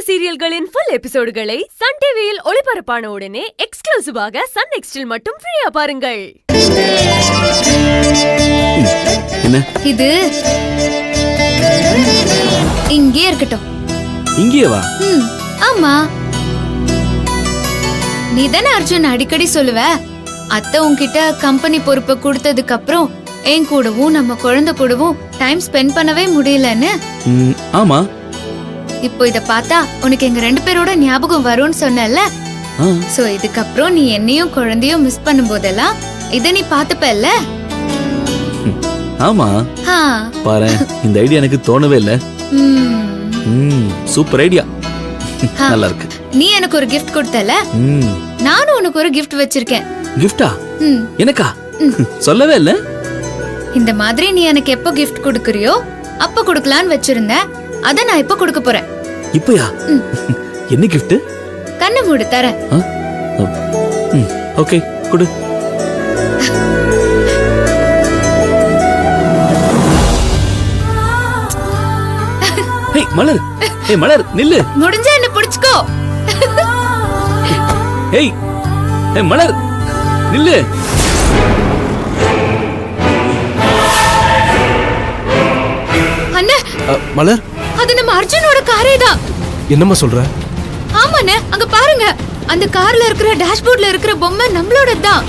சீரியல்களின் full எபிசோடுகளை Sun டிவியில் ஒளிபரப்பான உடனே எக்ஸ்க்ளூசிவாக சன் நெக்ஸ்டில் மட்டும் ஃப்ரீயா பாருங்கள். என்ன இது இங்கே இருக்கட்டும். இங்கே வா. ஆமா, நீ தானே அர்ஜுன் அடிக்கடி சொல்லுவ, அத்தை உன்கிட்ட கம்பெனி பொறுப்பை கொடுத்ததுக்கு அப்புறம் என் கூடவும் நம்ம குழந்தை கூடவும் டைம் ஸ்பெண்ட் பண்ணவே முடியலன்னு. ஆமா, இப்போ இத பார்த்தா உனக்கு எங்க ரெண்டு பேரோட ஞாபகம் வரும்னு சொன்னல. சோ இதுக்கப்புறம் நீ என்னையும் குழந்தையும் மிஸ் பண்ணும் போதெல்லாம் இத நீ பாத்துப்பல்ல. ஆமா, பாரு, இந்த ஐடியா எனக்கு தோணவே இல்ல. சூப்பர் ஐடியா, நல்லா இருக்கு. நீ எனக்கு ஒரு gift கொடுத்தல, நானும் உனக்கு ஒரு gift வச்சிருக்கேன். கிஃப்டா? எனக்கா? சொல்லவே இல்ல. இந்த மாதிரி நீ எனக்கு எப்போ gift கொடுக்கறியோ அப்ப கொடுக்கலான்னு வச்சிருந்தேன். அத நான் இப்ப கொடுக்க போறேன். இப்பயா? என்ன gift? கண்ணை மூடு தரேன். ஓகே, கொடு. ஏய் மலர், ஏய் மலர் நில்லு. முடிஞ்சா என்ன புடிச்சுக்கோ. ஏய் ஏய் மலர் நில்லு. அண்ணே மலர், அது நம்ம அர்ஜுனோட காரே தான். என்னம்மா சொல்ற? ஆமாண்ணே, அங்க பாருங்க, அந்த கார்ல இருக்கிற டேஷ்போர்ட்ல இருக்கிற பொம்மை நம்மளோட தான்.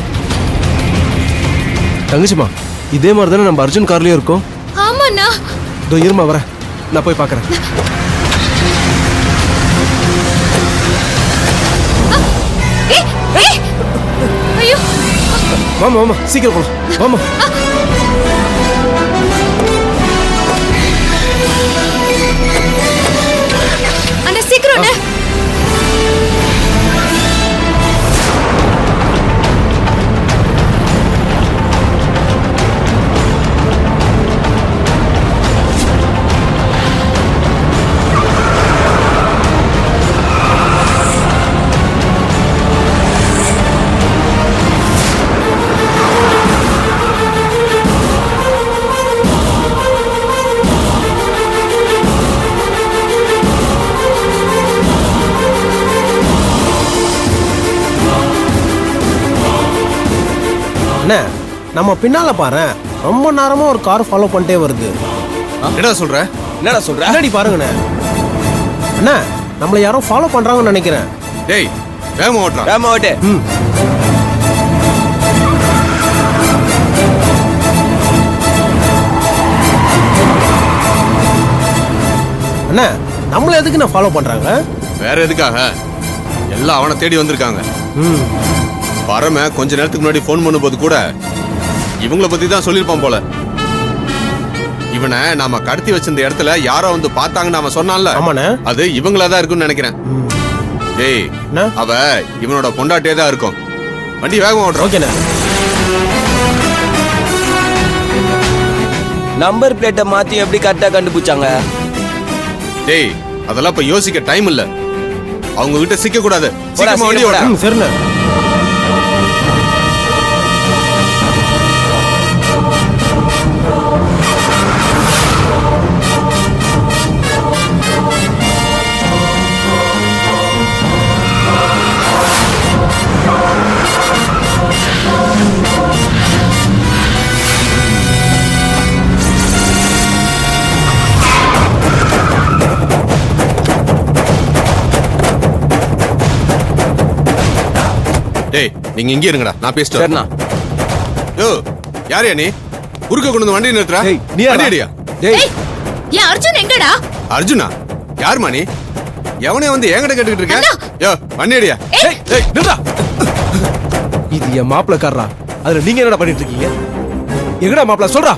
தங்கச்சிமா, இதே மாதிரி தானே நம்ம அர்ஜுன் கார்லயும் இருக்கோம். ஆமாண்ணா. இதோ இருமா, வரேன், நான் போய் பார்க்கறேன். ஐயோ, வாமா வாமா, சீக்கிரம் போலாம், வாமா. அண்ணா சீக்கிரம். நம்ம பின்னால பாரு, ரொம்ப நேரமா ஒரு கார் ஃபாலோ பண்ணிட்டே வருது. என்னடா சொல்ற? என்னடி பாருங்கண்ணே, அண்ணா நம்மள யாரோ ஃபாலோ பண்றாங்கன்னு நினைக்கிறேன். டேய் வேகமா ஓட்டுறா. வேகமா ஓட்டு. அண்ணா நம்மள எதுக்கு நான் ஃபாலோ பண்றாங்க? வேற எதுக்காக? எல்லாம் அவனை தேடி வந்திருக்காங்க. பரம கொஞ்ச நேரத்துக்கு முன்னாடி போன் பண்ணும்போது கூட இவங்கள பத்தி தான் சொல்லிருப்பான் போல. இவனை நாம கடத்தி வச்சிருந்த இடத்துல யாரோ வந்து பார்த்தாங்கன்னு அவன் சொன்னான்ல. ஆமாண்ணே, அது இவங்களாதான் இருக்கும்னு நினைக்கிறேன். டேய், அவ இவனோட பொண்டாட்டியே தான் இருக்கும். வண்டி வேகமா ஓட்டுற. ஓகேண்ணே. நம்பர் பிளேட்டை மாத்தி எப்படி கரெக்டா கண்டுபிடிச்சாங்க? டேய், அதெல்லாம் இப்ப யோசிக்க டைம் இல்ல. அவங்க கிட்ட சிக்க கூடாது. சீக்கிரமா வண்டி ஓட. சரிண்ணே. டேய், நீங்க இங்கே இருங்கடா, நான் பேசிட்டு சரிண்ணா. யோ, யாரையா நீ? குறுக்க கொண்டு வந்து வண்டி நிறுத்துறா. நீ அடியா? டேய், ஏன் அர்ஜுன் எங்கடா? அர்ஜுனா? யாருமா நீ? எவனே வந்து என்கிட்ட கேட்டுக்கிட்டு இருக்க? யோ, வண்டி அடியா. டேய் நிறுடா. இது என் மாப்பிள காரா. அதுல நீங்க என்னடா பண்ணிட்டு இருக்கீங்க? எங்கடா மாப்பிள சொல்றா.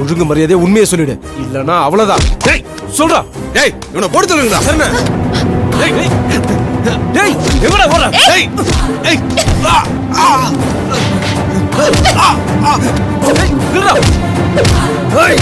ஒழுங்கு மரியாதையா உண்மையை சொல்லிடு, இல்லனா அவ்வளவுதான். டேய் சொல்றா. டேய், இவனை போட்டு சொல்லுங்கடா. சரிண்ணே. டேய் டேய், எங்கடா போற? டேய் டேய், நிறுடா. டேய்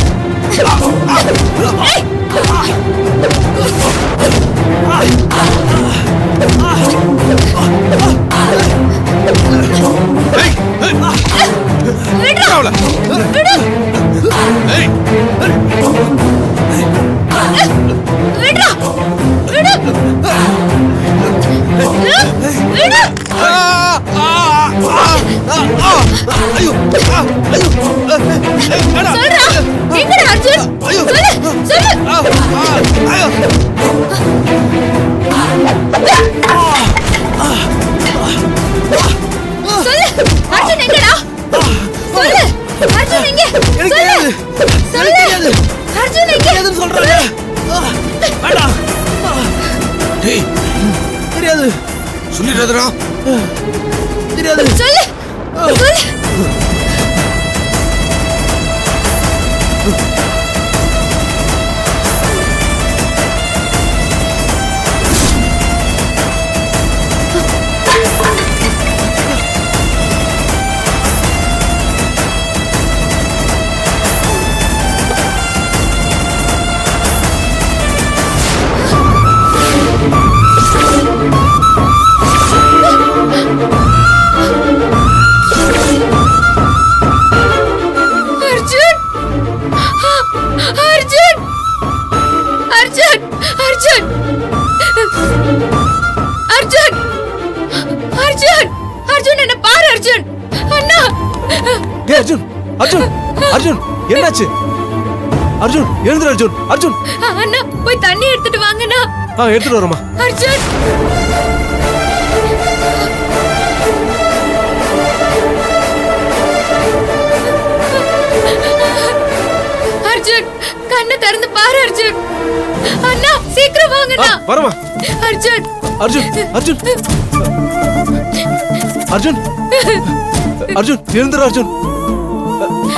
சொல்றா, எங்கடா அர்ஜுன்? சொல்லு. சொல்லு, அர்ஜுன் எங்கடா? சொல்லு, அர்ஜுன் எங்க? சொல்லு, சொல்லு, அர்ஜுன் எங்க? சொல்றேன். வேண்டாம். டேய் தெரியாது. சொல்லிடுறதுடா. தெரியாது. சொல்லு, சொல்லு. அர்ஜுன் என்ன பாரு அர்ஜுன். அண்ணா. டேய் அர்ஜுன், அர்ஜுன், அர்ஜுன், என்னாச்சு? அர்ஜுன், எழுந்துரு அர்ஜுன், அர்ஜுன். அண்ணா போய் தண்ணி எடுத்துட்டு வாங்கண்ணா. எடுத்துட்டு வரமா. அர்ஜுன். அர்ஜுன் கண்ணை திறந்து பாரு அர்ஜுன். அண்ணா சீக்கிரம் வாங்கண்ணா. வரமா. அர்ஜுன். அர்ஜுன், அர்ஜுன், அர்ஜுன், அர்ஜுன், எழுந்துரு அர்ஜுன்.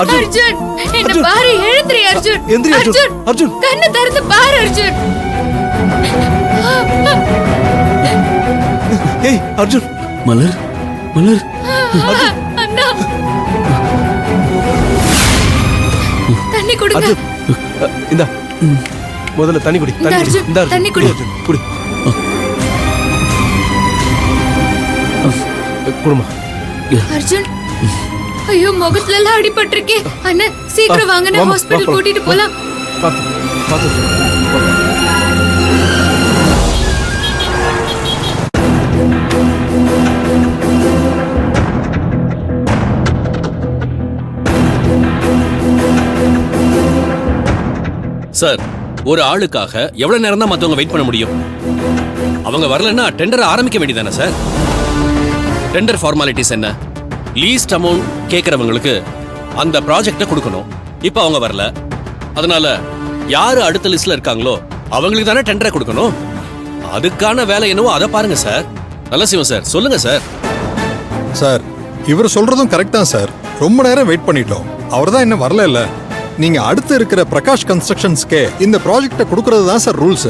அர்ஜுன், அர்ஜுன் என்ன அர்ஜுன். பாரு, எழுந்திரி அர்ஜுன். எந்திரி அர்ஜுன். அர்ஜுன், கண்ணை திறந்து பாரு அர்ஜுன். ஏய் அர்ஜுன். மலர் மலர் அண்ணா தண்ணி கொடுங்க. அர்ஜுன், இந்தா முதல்ல தண்ணி குடி. இந்த அர்ஜுன், இந்த அர்ஜுன், தண்ணி குடி. அர்ஜுன், குடி. குடுமா. அர்ஜுன் ஐயோ முகத்துல எல்லாம் அடிபட்டிருக்கே. அண்ணா சீக்கிரம் வாங்க, நான் வாமா, ஹாஸ்பிடல் வா, கூட்டிட்டு போலாம். பாத்து பாத்து. சார், ஒரு ஆளுக்காக எவ்வளவு நேரம் தான் மத்தவங்க வெயிட் பண்ண முடியும்? அவங்க வரலன்னா டெண்டர் ஆரம்பிக்க வேண்டியதானே சார்? டெண்டர் ஃபார்மாலிட்டிஸ் என்ன? லீஸ்ட் அமௌண்ட் கேட்கறவங்களுக்கு அந்த ப்ராஜெக்ட கொடுக்கணும். இப்ப அவங்க வரல, அதனால யாரு அடுத்த லிஸ்ட்ல இருக்காங்களோ அவங்களுக்கு தானே டெண்டரை கொடுக்கணும். அதுக்கான வேலை என்னவோ அதை பாருங்க சார். நல்ல சிவம் சார், சொல்லுங்க சார். சார், இவர் சொல்றதும் கரெக்ட் தான் சார். ரொம்ப நேரம் வெயிட் பண்ணிட்டோம், அவர் தான் இன்னும் வரல. இல்ல நீங்க அடுத்து இருக்கிற பிரகாஷ் கன்ஸ்ட்ரக்ஷன்ஸ்க்கே இந்த ப்ராஜெக்ட கொடுக்கறது தான் சார் ரூல்ஸ்.